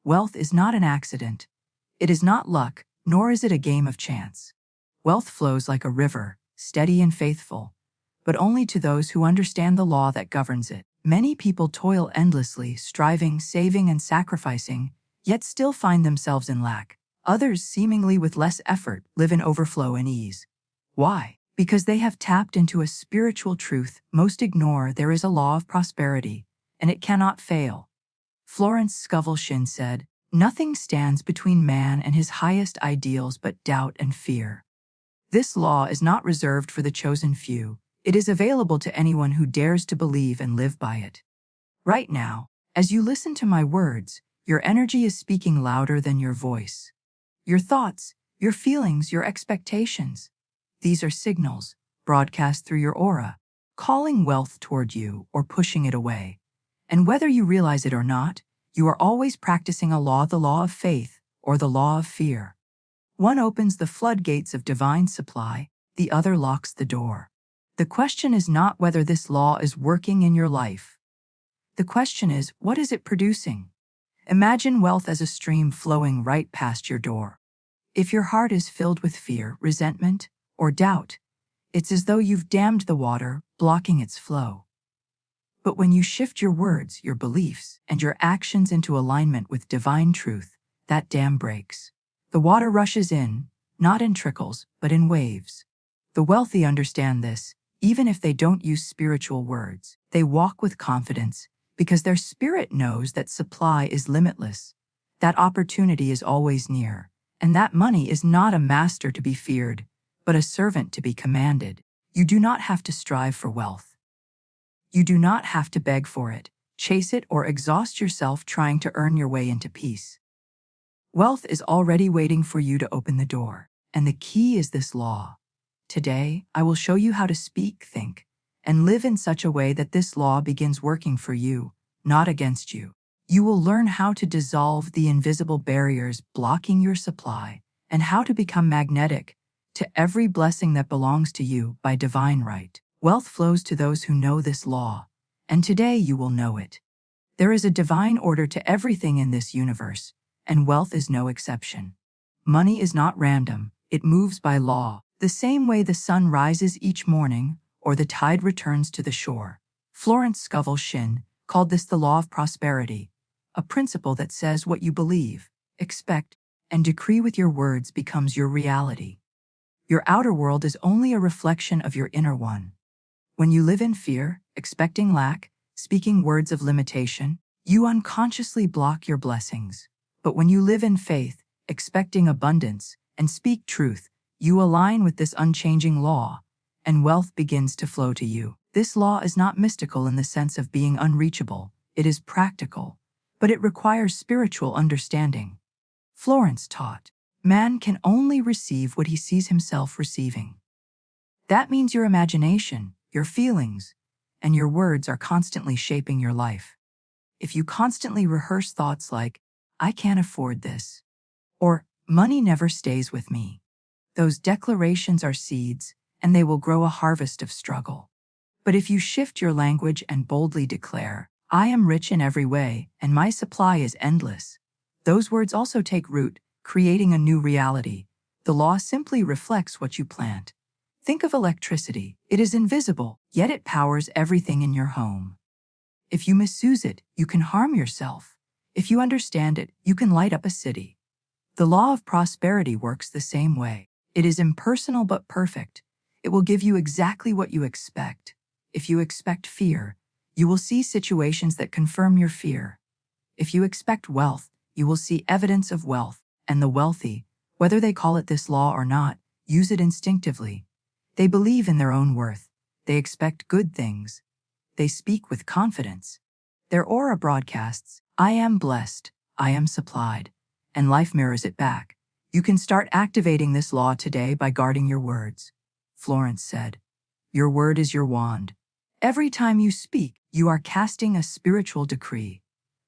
Wealth is not an accident. It is not luck, nor is it a game of chance. Wealth flows like a river, steady and faithful, but only to those who understand the law that governs it. Many people toil endlessly, striving, saving, and sacrificing, yet still find themselves in lack. Others, seemingly with less effort, live in overflow and ease. Why? Because they have tapped into a spiritual truth most ignore. There is a law of prosperity, and it cannot fail. Florence Scovel Shinn said, "Nothing stands between man and his highest ideals but doubt and fear." This law is not reserved for the chosen few. It is available to anyone who dares to believe and live by it. Right now, as you listen to my words, your energy is speaking louder than your voice. Your thoughts, your feelings, your expectations. These are signals, broadcast through your aura, calling wealth toward you or pushing it away. And whether you realize it or not, you are always practicing a law, the law of faith or the law of fear. One opens the floodgates of divine supply, the other locks the door. The question is not whether this law is working in your life. The question is, what is it producing? Imagine wealth as a stream flowing right past your door. If your heart is filled with fear, resentment, or doubt, it's as though you've dammed the water, blocking its flow. But when you shift your words, your beliefs, and your actions into alignment with divine truth, that dam breaks. The water rushes in, not in trickles, but in waves. The wealthy understand this, even if they don't use spiritual words. They walk with confidence, because their spirit knows that supply is limitless, that opportunity is always near, and that money is not a master to be feared, but a servant to be commanded. You do not have to strive for wealth. You do not have to beg for it, chase it, or exhaust yourself trying to earn your way into peace. Wealth is already waiting for you to open the door, and the key is this law. Today, I will show you how to speak, think, and live in such a way that this law begins working for you, not against you. You will learn how to dissolve the invisible barriers blocking your supply and how to become magnetic to every blessing that belongs to you by divine right. Wealth flows to those who know this law, and today you will know it. There is a divine order to everything in this universe, and wealth is no exception. Money is not random, it moves by law, the same way the sun rises each morning or the tide returns to the shore. Florence Scovel Shinn called this the law of prosperity, a principle that says what you believe, expect, and decree with your words becomes your reality. Your outer world is only a reflection of your inner one. When you live in fear, expecting lack, speaking words of limitation, you unconsciously block your blessings. But when you live in faith, expecting abundance, and speak truth, you align with this unchanging law, and wealth begins to flow to you. This law is not mystical in the sense of being unreachable, it is practical, but it requires spiritual understanding. Florence taught, man can only receive what he sees himself receiving. That means your imagination, your feelings, and your words are constantly shaping your life. If you constantly rehearse thoughts like, "I can't afford this," or "money never stays with me," those declarations are seeds, and they will grow a harvest of struggle. But if you shift your language and boldly declare, "I am rich in every way, and my supply is endless," those words also take root, creating a new reality. The law simply reflects what you plant. Think of electricity. It is invisible, yet it powers everything in your home. If you misuse it, you can harm yourself. If you understand it, you can light up a city. The law of prosperity works the same way. It is impersonal but perfect. It will give you exactly what you expect. If you expect fear, you will see situations that confirm your fear. If you expect wealth, you will see evidence of wealth, and the wealthy, whether they call it this law or not, use it instinctively. They believe in their own worth. They expect good things. They speak with confidence. Their aura broadcasts, "I am blessed, I am supplied," and life mirrors it back. You can start activating this law today by guarding your words. Florence said, "Your word is your wand. Every time you speak, you are casting a spiritual decree.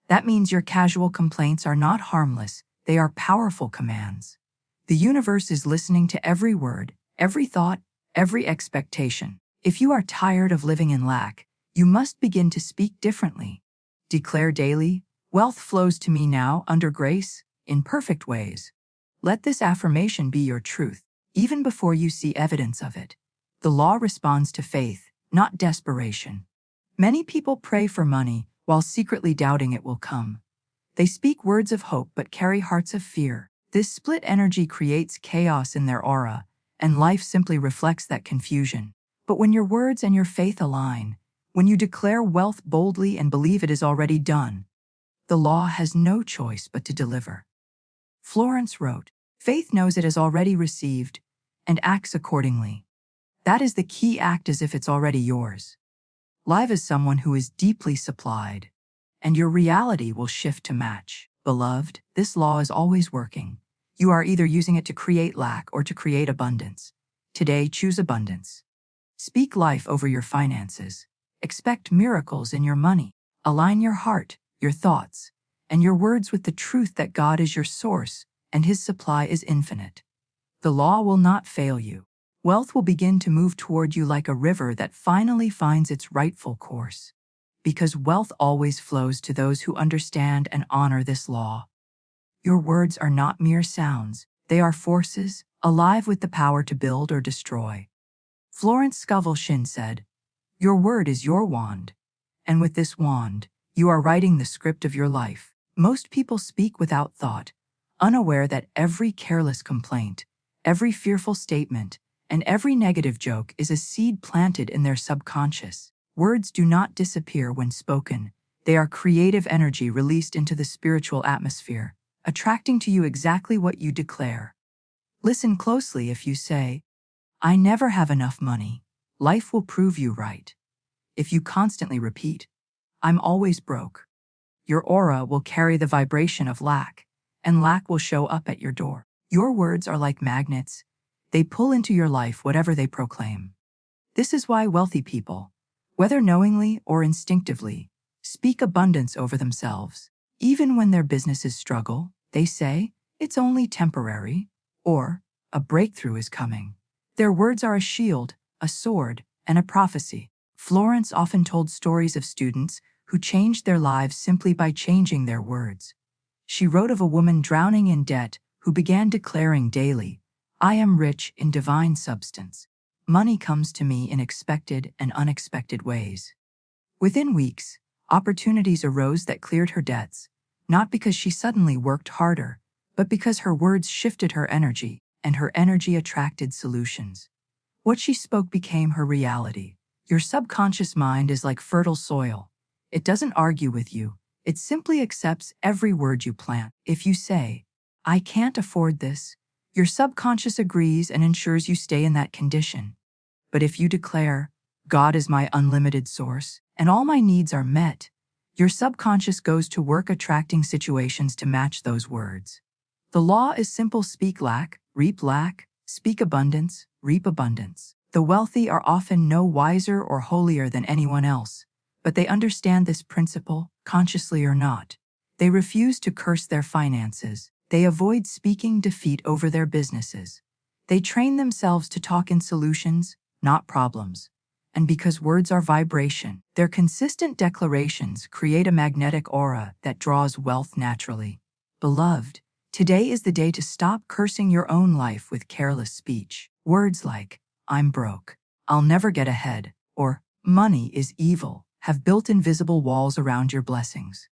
That means your casual complaints are not harmless, they are powerful commands. The universe is listening to every word, every thought, every expectation. If you are tired of living in lack, you must begin to speak differently. Declare daily, Wealth flows to me now under grace, in perfect ways. Let this affirmation be your truth, even before you see evidence of it. The law responds to faith, not desperation. Many people pray for money while secretly doubting it will come. They speak words of hope but carry hearts of fear. This split energy creates chaos in their aura, and life simply reflects that confusion. But when your words and your faith align, when you declare wealth boldly and believe it is already done, the law has no choice but to deliver. Florence wrote, "Faith knows it is already received and acts accordingly. That is the key act as if it's already yours. Live as someone who is deeply supplied, and your reality will shift to match." Beloved, this law is always working. You are either using it to create lack or to create abundance. Today, choose abundance. Speak life over your finances. Expect miracles in your money. Align your heart, your thoughts, and your words with the truth that God is your source and His supply is infinite. The law will not fail you. Wealth will begin to move toward you like a river that finally finds its rightful course. Because wealth always flows to those who understand and honor this law. Your words are not mere sounds, they are forces, alive with the power to build or destroy. Florence Scovel Shinn said, "Your word is your wand, and with this wand, you are writing the script of your life." Most people speak without thought, unaware that every careless complaint, every fearful statement, and every negative joke is a seed planted in their subconscious. Words do not disappear when spoken. They are creative energy released into the spiritual atmosphere, attracting to you exactly what you declare. Listen closely if you say, "I never have enough money," life will prove you right. If you constantly repeat, "I'm always broke," your aura will carry the vibration of lack, and lack will show up at your door. Your words are like magnets. They pull into your life whatever they proclaim. This is why wealthy people, whether knowingly or instinctively, speak abundance over themselves. Even when their businesses struggle, they say, "It's only temporary," or "A breakthrough is coming." Their words are a shield, a sword, and a prophecy. Florence often told stories of students who changed their lives simply by changing their words. She wrote of a woman drowning in debt who began declaring daily, "I am rich in divine substance. Money comes to me in expected and unexpected ways." Within weeks, opportunities arose that cleared her debts, not because she suddenly worked harder, but because her words shifted her energy, and her energy attracted solutions. What she spoke became her reality. Your subconscious mind is like fertile soil. It doesn't argue with you. It simply accepts every word you plant. If you say, "I can't afford this," your subconscious agrees and ensures you stay in that condition. But if you declare, "God is my unlimited source, and all my needs are met," your subconscious goes to work attracting situations to match those words. The law is simple: speak lack, speak abundance, reap abundance. The wealthy are often no wiser or holier than anyone else, but they understand this principle, consciously or not. They refuse to curse their finances. They avoid speaking defeat over their businesses. They train themselves to talk in solutions, not problems. And because words are vibration, their consistent declarations create a magnetic aura that draws wealth naturally. Beloved, today is the day to stop cursing your own life with careless speech. Words like, "I'm broke," "I'll never get ahead," or "money is evil," have built invisible walls around your blessings.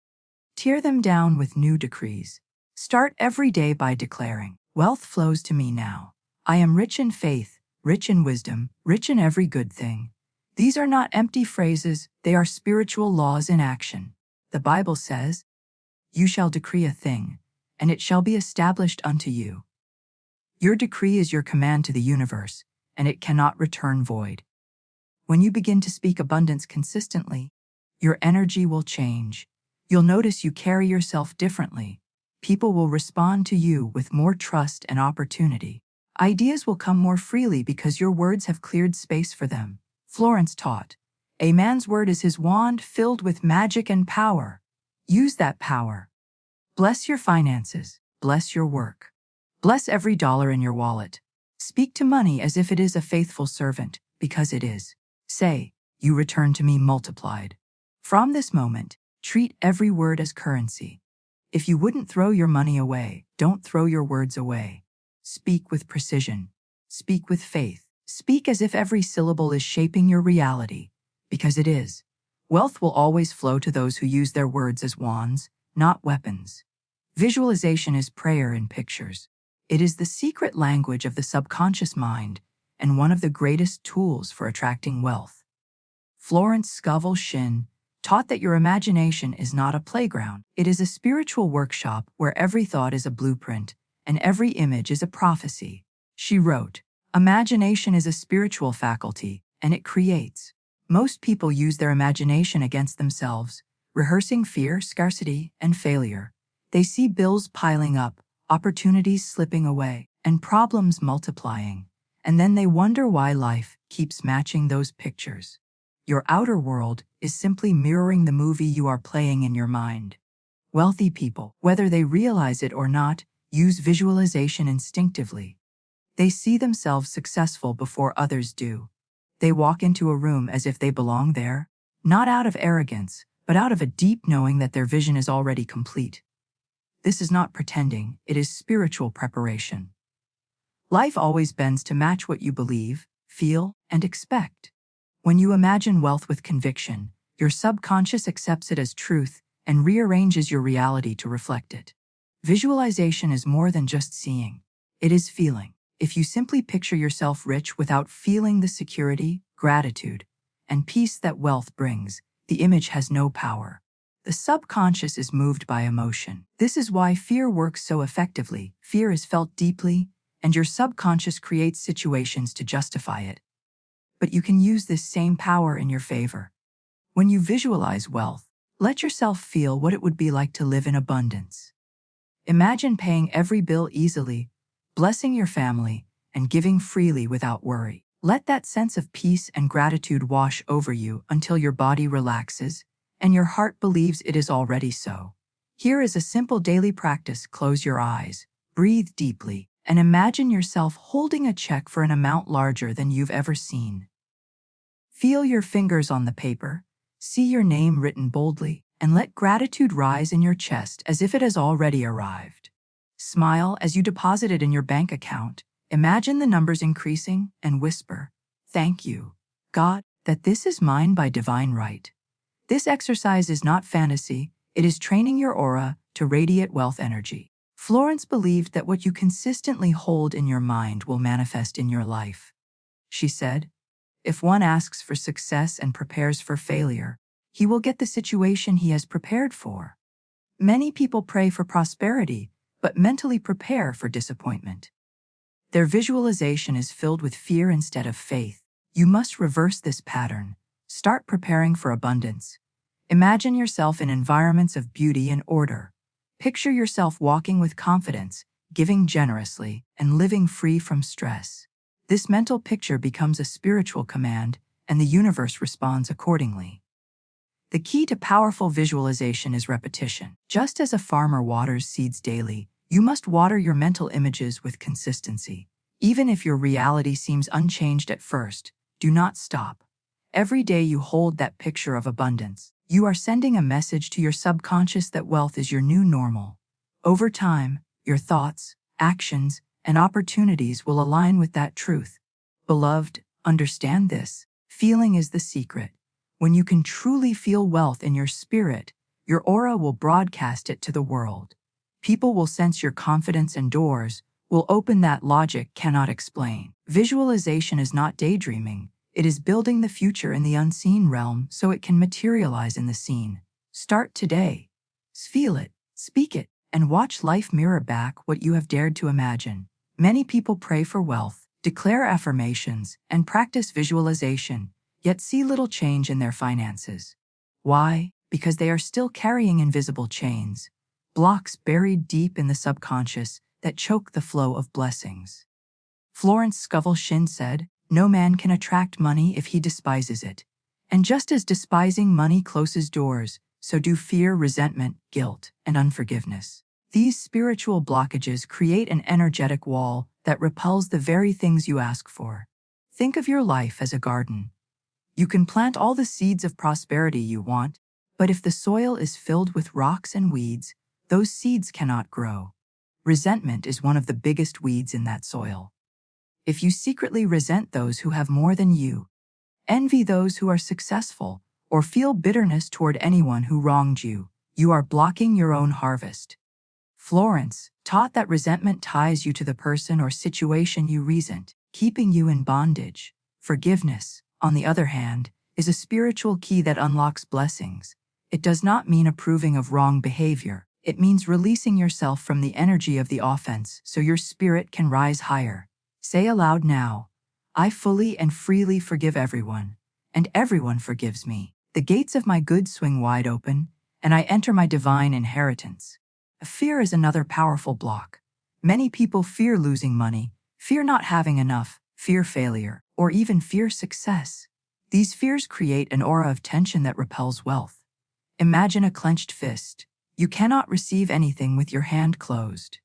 Tear them down with new decrees. Start every day by declaring, "Wealth flows to me now. I am rich in faith, rich in wisdom, rich in every good thing." These are not empty phrases, they are spiritual laws in action. The Bible says, "You shall decree a thing, and it shall be established unto you." Your decree is your command to the universe, and it cannot return void. When you begin to speak abundance consistently, your energy will change. You'll notice you carry yourself differently. People will respond to you with more trust and opportunity. Ideas will come more freely because your words have cleared space for them. Florence taught, "A man's word is his wand filled with magic and power." Use that power. Bless your finances. Bless your work. Bless every dollar in your wallet. Speak to money as if it is a faithful servant, because it is. Say, "You return to me multiplied." From this moment, Treat every word as currency. If you wouldn't throw your money away, don't throw your words away. Speak with precision. Speak with faith. Speak as if every syllable is shaping your reality, because it is. Wealth will always flow to those who use their words as wands, not weapons. Visualization is prayer in pictures. It is the secret language of the subconscious mind and one of the greatest tools for attracting wealth. Florence Scovel Shinn taught that your imagination is not a playground. It is a spiritual workshop where every thought is a blueprint and every image is a prophecy. She wrote, "Imagination is a spiritual faculty, and it creates." Most people use their imagination against themselves, rehearsing fear, scarcity, and failure. They see bills piling up, opportunities slipping away, and problems multiplying, and then they wonder why life keeps matching those pictures. Your outer world is simply mirroring the movie you are playing in your mind. Wealthy people, whether they realize it or not, use visualization instinctively. They see themselves successful before others do. They walk into a room as if they belong there, not out of arrogance, but out of a deep knowing that their vision is already complete. This is not pretending, it is spiritual preparation. Life always bends to match what you believe, feel, and expect. When you imagine wealth with conviction, your subconscious accepts it as truth and rearranges your reality to reflect it. Visualization is more than just seeing. It is feeling. If you simply picture yourself rich without feeling the security, gratitude, and peace that wealth brings, the image has no power. The subconscious is moved by emotion. This is why fear works so effectively. Fear is felt deeply, and your subconscious creates situations to justify it. But you can use this same power in your favor. When you visualize wealth, let yourself feel what it would be like to live in abundance. Imagine paying every bill easily, blessing your family, and giving freely without worry. Let that sense of peace and gratitude wash over you until your body relaxes and your heart believes it is already so. Here is a simple daily practice. Close your eyes, breathe deeply, and imagine yourself holding a check for an amount larger than you've ever seen. Feel your fingers on the paper, see your name written boldly, and let gratitude rise in your chest as if it has already arrived. Smile as you deposit it in your bank account. Imagine the numbers increasing and whisper, "Thank you, God, that this is mine by divine right." This exercise is not fantasy, it is training your aura to radiate wealth energy. Florence believed that what you consistently hold in your mind will manifest in your life. She said, "If one asks for success and prepares for failure, he will get the situation he has prepared for." Many people pray for prosperity, but mentally prepare for disappointment. Their visualization is filled with fear instead of faith. You must reverse this pattern. Start preparing for abundance. Imagine yourself in environments of beauty and order. Picture yourself walking with confidence, giving generously, and living free from stress. This mental picture becomes a spiritual command, and the universe responds accordingly. The key to powerful visualization is repetition. Just as a farmer waters seeds daily, you must water your mental images with consistency. Even if your reality seems unchanged at first, do not stop. Every day you hold that picture of abundance, you are sending a message to your subconscious that wealth is your new normal. Over time, your thoughts, actions, and opportunities will align with that truth. Beloved, understand this. Feeling is the secret. When you can truly feel wealth in your spirit, your aura will broadcast it to the world. People will sense your confidence and doors will open that logic cannot explain. Visualization is not daydreaming. It is building the future in the unseen realm so it can materialize in the seen. Start today. Feel it, speak it, and watch life mirror back what you have dared to imagine. Many people pray for wealth, declare affirmations, and practice visualization, yet see little change in their finances. Why? Because they are still carrying invisible chains, blocks buried deep in the subconscious that choke the flow of blessings. Florence Scovel Shinn said, "No man can attract money if he despises it. And just as despising money closes doors, so do fear, resentment, guilt, and unforgiveness." These spiritual blockages create an energetic wall that repels the very things you ask for. Think of your life as a garden. You can plant all the seeds of prosperity you want, But if the soil is filled with rocks and weeds, those seeds cannot grow. Resentment is one of the biggest weeds in that soil. If you secretly resent those who have more than you, envy those who are successful, or feel bitterness toward anyone who wronged you, you are blocking your own harvest. Florence taught that resentment ties you to the person or situation you resent, keeping you in bondage. Forgiveness, on the other hand, is a spiritual key that unlocks blessings. It does not mean approving of wrong behavior. It means releasing yourself from the energy of the offense so your spirit can rise higher. Say aloud now, I fully and freely forgive everyone, and everyone forgives me. The gates of my good swing wide open, and I enter my divine inheritance. Fear is another powerful block. Many people fear losing money, fear not having enough, fear failure, or even fear success. These fears create an aura of tension that repels wealth. Imagine a clenched fist. You cannot receive anything with your hand closed.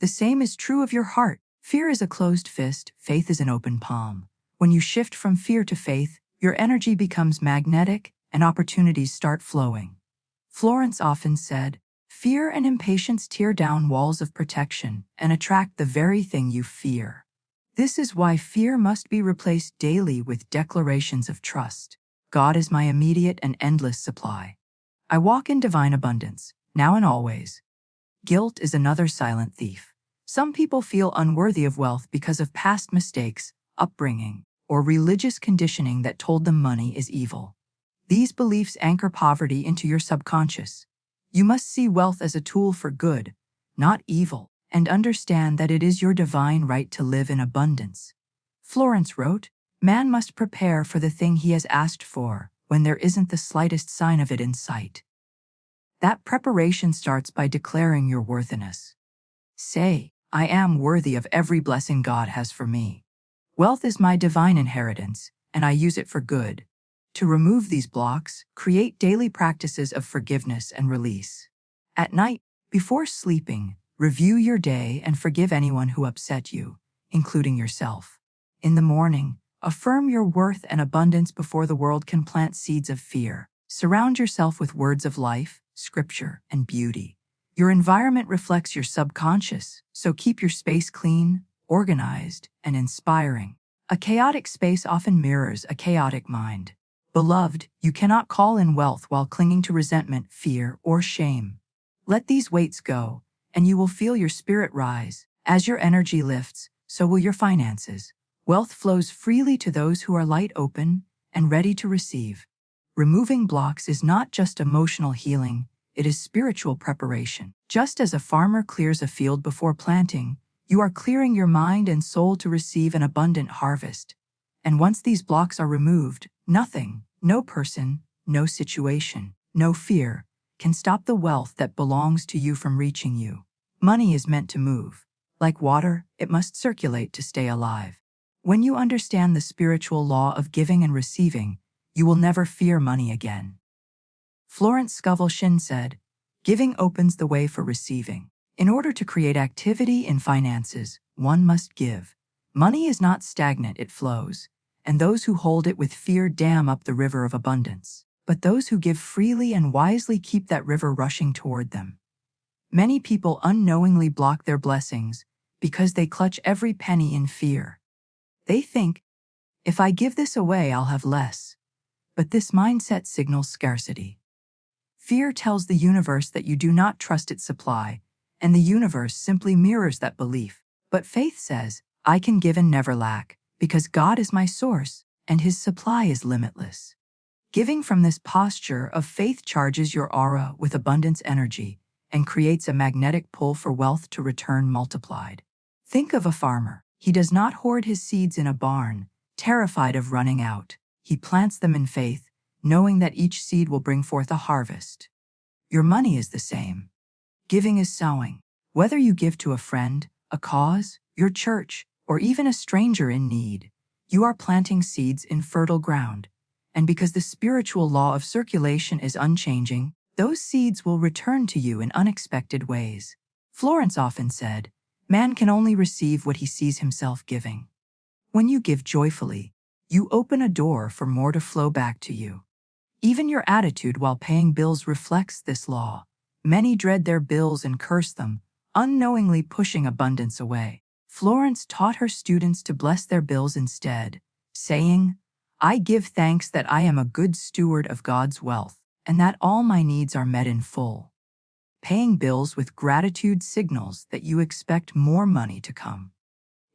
The same is true of your heart. Fear is a closed fist, faith is an open palm. When you shift from fear to faith, your energy becomes magnetic and opportunities start flowing. Florence often said, fear and impatience tear down walls of protection and attract the very thing you fear. This is why fear must be replaced daily with declarations of trust. God is my immediate and endless supply. I walk in divine abundance, now and always. Guilt is another silent thief. Some people feel unworthy of wealth because of past mistakes, upbringing, or religious conditioning that told them money is evil. These beliefs anchor poverty into your subconscious. You must see wealth as a tool for good, not evil, and understand that it is your divine right to live in abundance. Florence wrote, man must prepare for the thing he has asked for when there isn't the slightest sign of it in sight. That preparation starts by declaring your worthiness. Say, I am worthy of every blessing God has for me. Wealth is my divine inheritance, and I use it for good. To remove these blocks, create daily practices of forgiveness and release. At night, before sleeping, review your day and forgive anyone who upset you, including yourself. In the morning, affirm your worth and abundance before the world can plant seeds of fear. Surround yourself with words of life, scripture, and beauty. Your environment reflects your subconscious, so keep your space clean, organized, and inspiring. A chaotic space often mirrors a chaotic mind. Beloved, you cannot call in wealth while clinging to resentment, fear, or shame. Let these weights go, and you will feel your spirit rise. As your energy lifts, so will your finances. Wealth flows freely to those who are light open and ready to receive. Removing blocks is not just emotional healing, it is spiritual preparation. Just as a farmer clears a field before planting, you are clearing your mind and soul to receive an abundant harvest. And once these blocks are removed, nothing, no person, no situation, no fear, can stop the wealth that belongs to you from reaching you. Money is meant to move. Like water, it must circulate to stay alive. When you understand the spiritual law of giving and receiving, you will never fear money again. Florence Scovel Shinn said, giving opens the way for receiving. In order to create activity in finances, one must give. Money is not stagnant, it flows, and those who hold it with fear dam up the river of abundance. But those who give freely and wisely keep that river rushing toward them. Many people unknowingly block their blessings because they clutch every penny in fear. They think, if I give this away, I'll have less. But this mindset signals scarcity. Fear tells the universe that you do not trust its supply, and the universe simply mirrors that belief. But faith says, I can give and never lack, because God is my source, and His supply is limitless. Giving from this posture of faith charges your aura with abundance energy and creates a magnetic pull for wealth to return multiplied. Think of a farmer. He does not hoard his seeds in a barn, terrified of running out. He plants them in faith, knowing that each seed will bring forth a harvest. Your money is the same. Giving is sowing. Whether you give to a friend, a cause, your church, or even a stranger in need, you are planting seeds in fertile ground. And because the spiritual law of circulation is unchanging, those seeds will return to you in unexpected ways. Florence often said, man can only receive what he sees himself giving. When you give joyfully, you open a door for more to flow back to you. Even your attitude while paying bills reflects this law. Many dread their bills and curse them, unknowingly pushing abundance away. Florence taught her students to bless their bills instead, saying, "I give thanks that I am a good steward of God's wealth, and that all my needs are met in full." Paying bills with gratitude signals that you expect more money to come.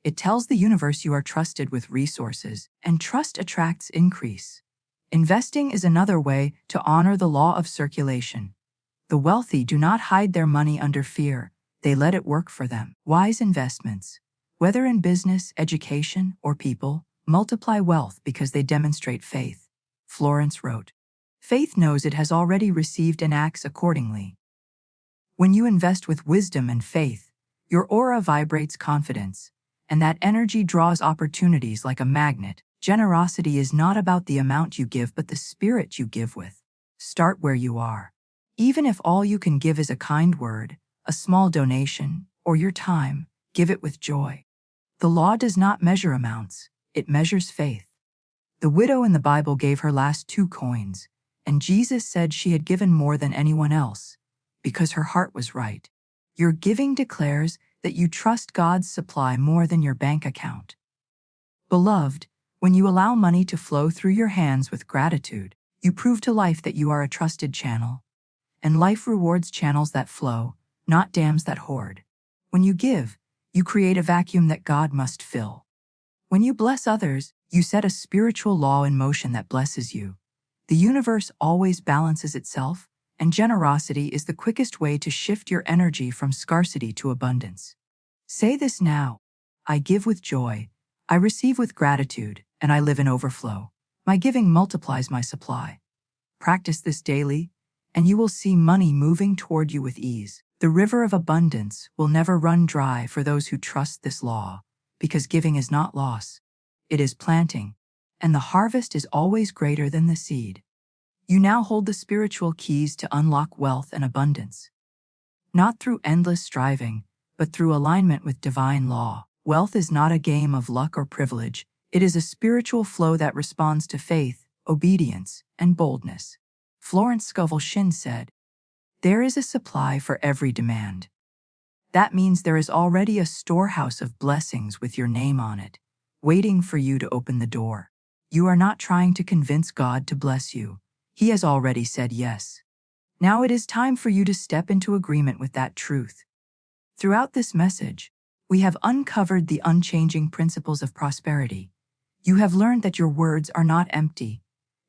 It tells the universe you are trusted with resources, and trust attracts increase. Investing is another way to honor the law of circulation. The wealthy do not hide their money under fear, they let it work for them. Wise investments, whether in business, education, or people, multiply wealth because they demonstrate faith. Florence wrote, "Faith knows it has already received and acts accordingly." When you invest with wisdom and faith, your aura vibrates confidence, and that energy draws opportunities like a magnet. Generosity is not about the amount you give but the spirit you give with. Start where you are. Even if all you can give is a kind word, a small donation, or your time, give it with joy. The law does not measure amounts, it measures faith. The widow in the Bible gave her last 2 coins, and Jesus said she had given more than anyone else, because her heart was right. Your giving declares that you trust God's supply more than your bank account. Beloved, when you allow money to flow through your hands with gratitude, you prove to life that you are a trusted channel. And life rewards channels that flow, not dams that hoard. When you give, you create a vacuum that God must fill. When you bless others, you set a spiritual law in motion that blesses you. The universe always balances itself, and generosity is the quickest way to shift your energy from scarcity to abundance. Say this now: I give with joy, I receive with gratitude, and I live in overflow. My giving multiplies my supply. Practice this daily, and you will see money moving toward you with ease. The river of abundance will never run dry for those who trust this law, because giving is not loss, it is planting, and the harvest is always greater than the seed. You now hold the spiritual keys to unlock wealth and abundance. Not through endless striving, but through alignment with divine law. Wealth is not a game of luck or privilege, it is a spiritual flow that responds to faith, obedience, and boldness. Florence Scovel Shinn said, "There is a supply for every demand." That means there is already a storehouse of blessings with your name on it, waiting for you to open the door. You are not trying to convince God to bless you. He has already said yes. Now it is time for you to step into agreement with that truth. Throughout this message, we have uncovered the unchanging principles of prosperity. You have learned that your words are not empty.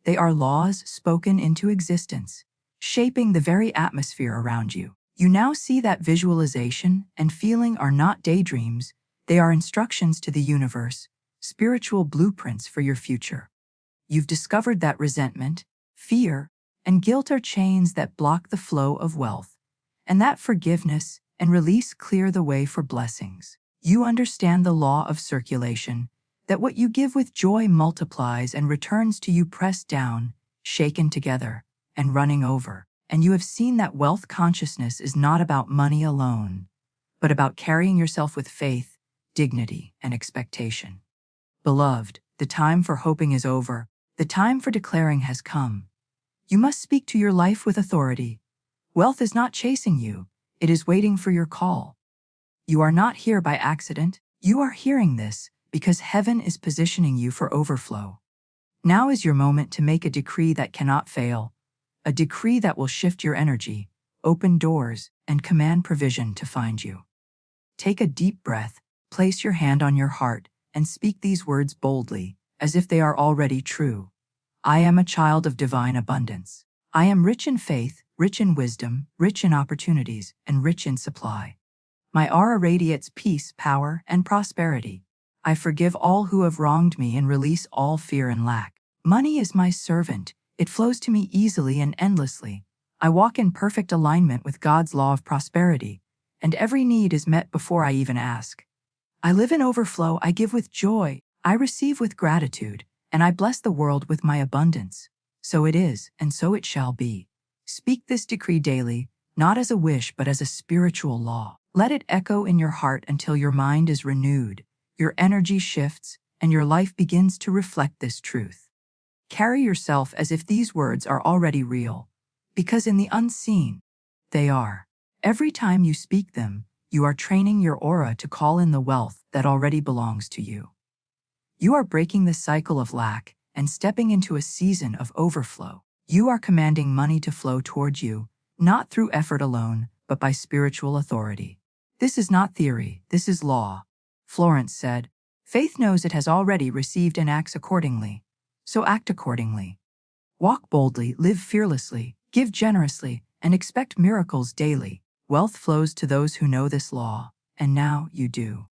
They are laws spoken into existence, shaping the very atmosphere around you. You now see that visualization and feeling are not daydreams, they are instructions to the universe, spiritual blueprints for your future. You've discovered that resentment, fear, and guilt are chains that block the flow of wealth, and that forgiveness and release clear the way for blessings. You understand the law of circulation, that what you give with joy multiplies and returns to you pressed down, shaken together, and running over. And you have seen that wealth consciousness is not about money alone, but about carrying yourself with faith, dignity, and expectation. Beloved, the time for hoping is over, the time for declaring has come. You must speak to your life with authority. Wealth is not chasing you, it is waiting for your call. You are not here by accident, you are hearing this because heaven is positioning you for overflow. Now is your moment to make a decree that cannot fail, a decree that will shift your energy, open doors, and command provision to find you. Take a deep breath, place your hand on your heart, and speak these words boldly, as if they are already true. I am a child of divine abundance. I am rich in faith, rich in wisdom, rich in opportunities, and rich in supply. My aura radiates peace, power, and prosperity. I forgive all who have wronged me and release all fear and lack. Money is my servant. It flows to me easily and endlessly. I walk in perfect alignment with God's law of prosperity, and every need is met before I even ask. I live in overflow, I give with joy, I receive with gratitude, and I bless the world with my abundance. So it is, and so it shall be. Speak this decree daily, not as a wish but as a spiritual law. Let it echo in your heart until your mind is renewed, your energy shifts, and your life begins to reflect this truth. Carry yourself as if these words are already real, because in the unseen, they are. Every time you speak them, you are training your aura to call in the wealth that already belongs to you. You are breaking the cycle of lack and stepping into a season of overflow. You are commanding money to flow towards you, not through effort alone, but by spiritual authority. This is not theory, this is law. Florence said, faith knows it has already received and acts accordingly. So act accordingly. Walk boldly, live fearlessly, give generously, and expect miracles daily. Wealth flows to those who know this law, and now you do.